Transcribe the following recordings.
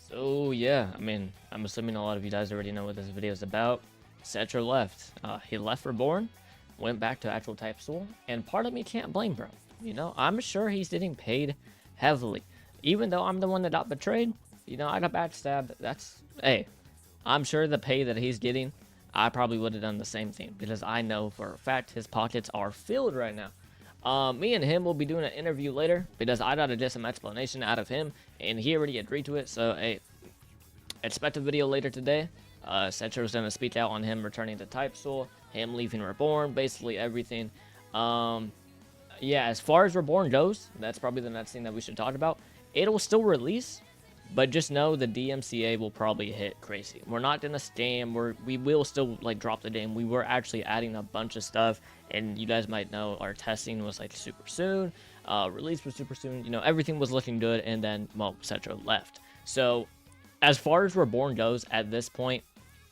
So yeah, I mean, I'm assuming a lot of you guys already know what this video is about. Cetro left. He left Reborn, went back to actual type school, and part of me can't blame bro. You know, I'm sure he's getting paid heavily. Even though I'm the one that got betrayed, you know, I got backstabbed. Hey, I'm sure the pay that he's getting, I probably would have done the same thing because I know for a fact his pockets are filled right now. Me and him will be doing an interview later because I got to get some explanation out of him, and he already agreed to it. So, hey, expect a video later today. Setro's going to speak out on him returning to Type Soul, him leaving Reborn, basically everything. Yeah, as far as Reborn goes, that's probably the next thing that we should talk about. It'll still release, but just know the DMCA will probably hit crazy. We're not gonna scam. We will still like drop the game. We were actually adding a bunch of stuff, and you guys might know our testing was like super soon. Release was super soon. You know, everything was looking good, and then well, Setro left. So as far as Reborn goes at this point,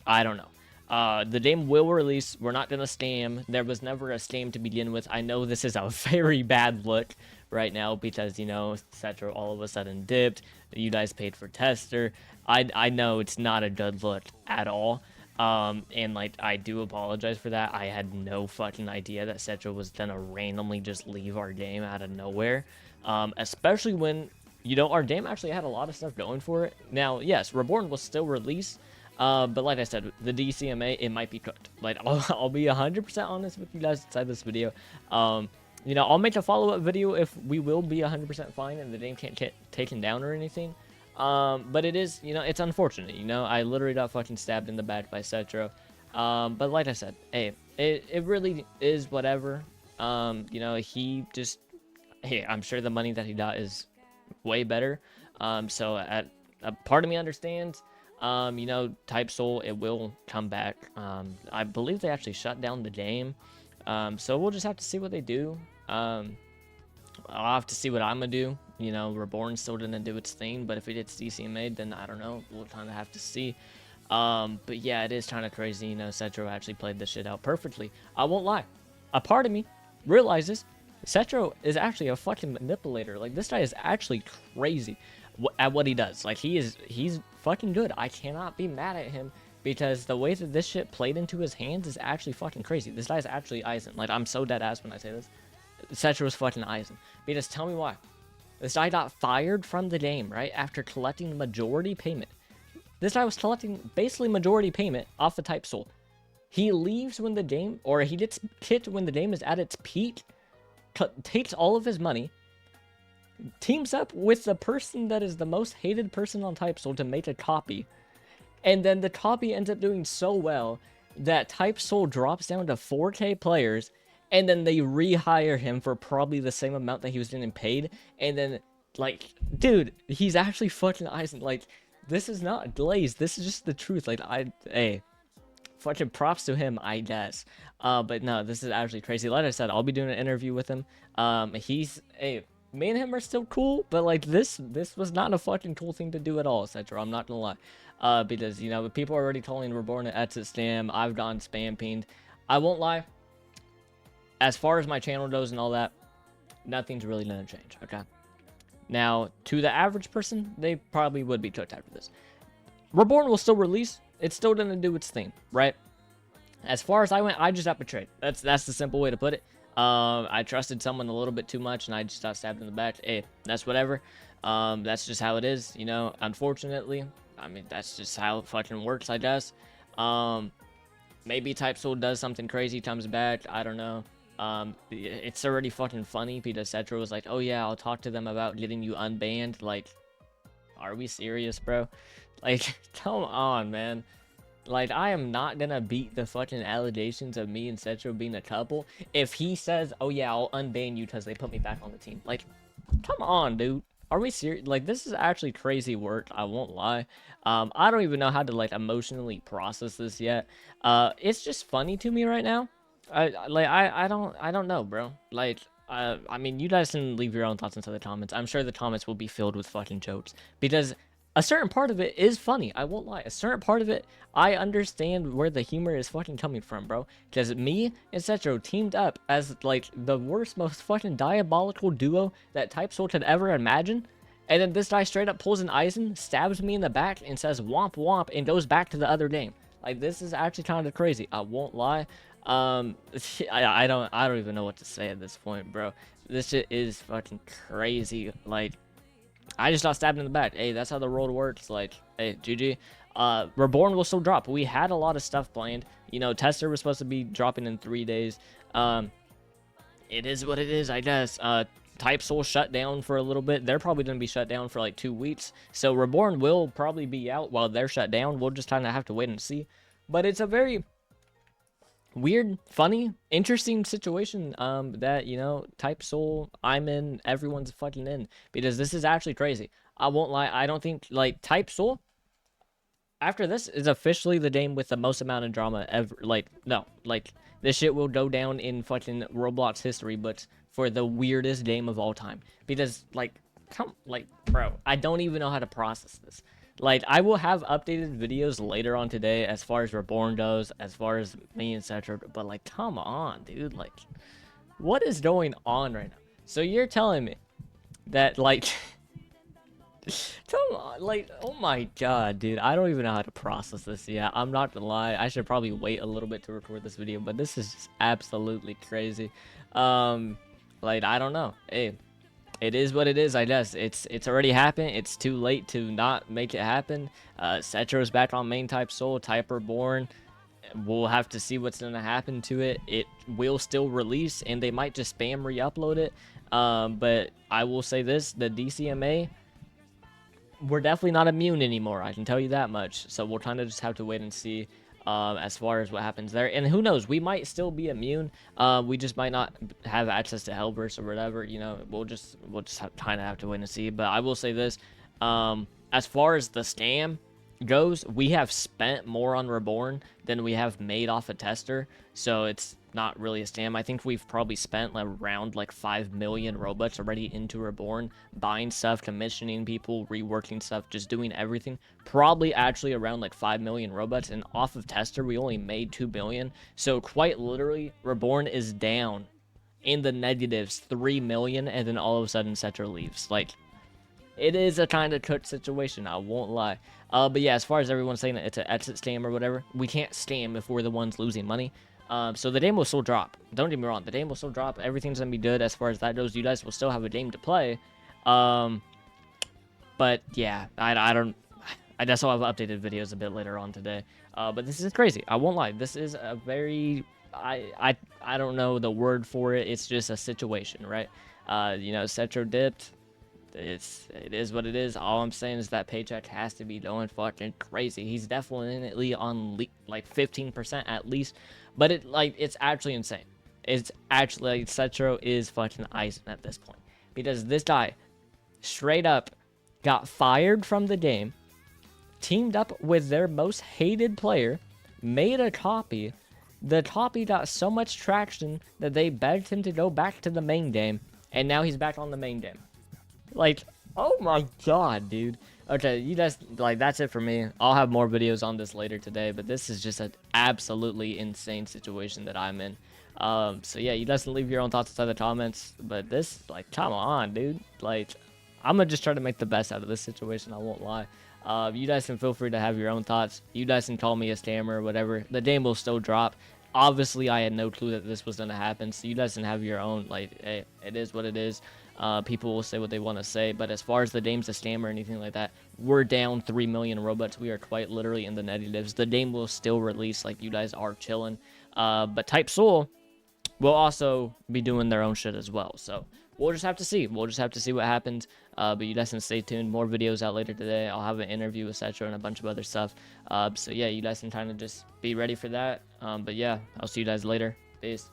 I don't know. The game will release. We're not gonna scam. There was never a scam to begin with. I know this is a very bad look right now because, you know, Setro all of a sudden dipped. You guys paid for tester. I know it's not a good look at all. And like, I do apologize for that. I had no fucking idea that Setro was gonna randomly just leave our game out of nowhere. Especially when, you know, our game actually had a lot of stuff going for it. Now, yes, Reborn will still release. But like I said, the DCMA, it might be cooked. Like, I'll be 100% honest with you guys inside this video. You know, I'll make a follow-up video if we will be 100% fine and the game can't get taken down or anything. But it is, you know, it's unfortunate, you know. I literally got fucking stabbed in the back by Cetro. But like I said, hey, it really is whatever. You know, hey, I'm sure the money that he got is way better. So a part of me understands. You know, Type Soul, it will come back. I believe they actually shut down the game. So we'll just have to see what they do. I'll have to see what I'm gonna do. You know, Reborn still didn't do its thing, but if it gets DCMA, then I don't know. We'll kind of have to see. But yeah, it is kind of crazy. You know, Setro actually played this shit out perfectly. I won't lie. A part of me realizes Setro is actually a fucking manipulator. Like, this guy is actually crazy at what he does. Like, he's fucking good. I cannot be mad at him because the way that this shit played into his hands is actually fucking crazy. This guy's actually Eisen. Like, I'm so dead ass when I say this. Setro's fucking Eisen. Because tell me why. This guy got fired from the game, right? After collecting majority payment. This guy was collecting basically majority payment off the Type Soul. He leaves when the game, or he gets kicked when the game is at its peak, takes all of his money, teams up with the person that is the most hated person on Type Soul to make a copy, and then the copy ends up doing so well that Type Soul drops down to 4K players, and then they rehire him for probably the same amount that he was getting paid, and then, like, dude, he's actually fucking Eisen. Like, this is not glazed, this is just the truth. Like, hey, fucking props to him, I guess. But no, this is actually crazy. Like I said, I'll be doing an interview with him. Hey, me and him are still cool, but like, this was not a fucking cool thing to do at all, Setro. I'm not gonna lie. Because, you know, people are already calling Reborn an exit spam. I've gone spam pinged. I won't lie. As far as my channel goes and all that, nothing's really gonna change, okay? Now, to the average person, they probably would be cooked after this. Reborn will still release. It's still gonna do its thing, right? As far as I went, I just got betrayed. That's the simple way to put it. I trusted someone a little bit too much, and I just got stabbed in the back. Hey, that's whatever. That's just how it is, you know. Unfortunately, I mean, that's just how it fucking works, I guess. Maybe Type Soul does something crazy, comes back. I don't know. It's already fucking funny because Setro was like, oh yeah, I'll talk to them about getting you unbanned. Like, are we serious, bro? Like, come on, man. Like, I am not gonna beat the fucking allegations of me and Setro being a couple if he says, oh yeah, I'll unban you because they put me back on the team. Like, come on, dude. Are we serious? Like, this is actually crazy work, I won't lie. I don't even know how to, like, emotionally process this yet. It's just funny to me right now. I don't know, bro. Like, I mean, you guys can leave your own thoughts into the comments. I'm sure the comments will be filled with fucking jokes because a certain part of it is funny. I won't lie. A certain part of it, I understand where the humor is fucking coming from, bro. Because me and Setro teamed up as, like, the worst, most fucking diabolical duo that Type Soul could ever imagine. And then this guy straight up pulls an Eisen, stabs me in the back, and says womp womp, and goes back to the other game. Like, this is actually kind of crazy. I won't lie. I don't even know what to say at this point, bro. This shit is fucking crazy. Like, I just got stabbed in the back. Hey, that's how the world works. Like, hey, GG. Reborn will still drop. We had a lot of stuff planned. You know, Tester was supposed to be dropping in 3 days. It is what it is, I guess. Type Soul shut down for a little bit. They're probably going to be shut down for like 2 weeks. So Reborn will probably be out while they're shut down. We'll just kind of have to wait and see. But it's a very weird, funny, interesting situation that, you know, Type Soul, I'm in, everyone's fucking in. Because this is actually crazy. I won't lie. I don't think, like, Type Soul, after this, is officially the game with the most amount of drama ever. Like, no. Like, this shit will go down in fucking Roblox history, but for the weirdest game of all time. Because, like, bro, I don't even know how to process this. Like, I will have updated videos later on today as far as Reborn goes, as far as me and Setro, but, like, come on, dude. Like, what is going on right now? So you're telling me that, like, come on, like, oh my god, dude, I don't even know how to process this yet. I'm not gonna lie, I should probably wait a little bit to record this video, but this is just absolutely crazy. Like, I don't know. Hey, it is what it is, I guess. It's already happened. It's too late to not make it happen. Cetro's back on main Type Soul, Type Reborn. We'll have to see what's gonna happen to it. It will still release, and they might just spam re-upload it. But I will say this, the DCMA, we're definitely not immune anymore, I can tell you that much. So we'll kind of just have to wait and see as far as what happens there. And who knows, we might still be immune. We just might not have access to Hellburst or whatever, you know. We'll just kind of have to wait and see. But I will say this, as far as the scam goes, we have spent more on Reborn than we have made off a Tester, so it's not really a scam. I think we've probably spent around like 5 million Robux already into Reborn, buying stuff, commissioning people, reworking stuff, just doing everything. Probably actually around like 5 million Robux, and off of Tester we only made 2 billion. So quite literally, Reborn is down in the negatives 3 million, and then all of a sudden Cetro leaves. Like, it is a kind of cooked situation, I won't lie. But yeah, as far as everyone's saying that it's an exit scam or whatever, we can't scam if we're the ones losing money. So the game will still drop. Don't get me wrong, the game will still drop. Everything's gonna be good as far as that goes. You guys will still have a game to play. But yeah, I guess I'll have updated videos a bit later on today. But this is crazy. I won't lie. This is a very, I don't know the word for it. It's just a situation, right? You know, Setro dipped. It is what it is. All I'm saying is that paycheck has to be going fucking crazy. He's definitely on like 15% at least, but it's actually insane. It's actually, like, Cetro is fucking icing at this point, because this guy straight up got fired from the game, teamed up with their most hated player, made a copy. The copy got so much traction that they begged him to go back to the main game, and now he's back on the main game. Like, oh my god, dude. Okay, you guys, like, that's it for me. I'll have more videos on this later today, but this is just an absolutely insane situation that I'm in. So yeah, you guys can leave your own thoughts inside the comments, but this, like, come on, dude. Like, I'm gonna just try to make the best out of this situation, I won't lie. You guys can feel free to have your own thoughts. You guys can call me a scammer or whatever. The game will still drop. Obviously, I had no clue that this was gonna happen, so you guys can have your own, like, hey, it is what it is. People will say what they want to say, but as far as the game's a scam or anything like that, we're down 3 million Robux. We are quite literally in the negatives. The game will still release, like, you guys are chilling. But Type Soul will also be doing their own shit as well. So we'll just have to see. We'll just have to see what happens. But you guys can stay tuned. More videos out later today. I'll have an interview with Setro and a bunch of other stuff. So yeah, you guys can kind of just be ready for that. But yeah, I'll see you guys later. Peace.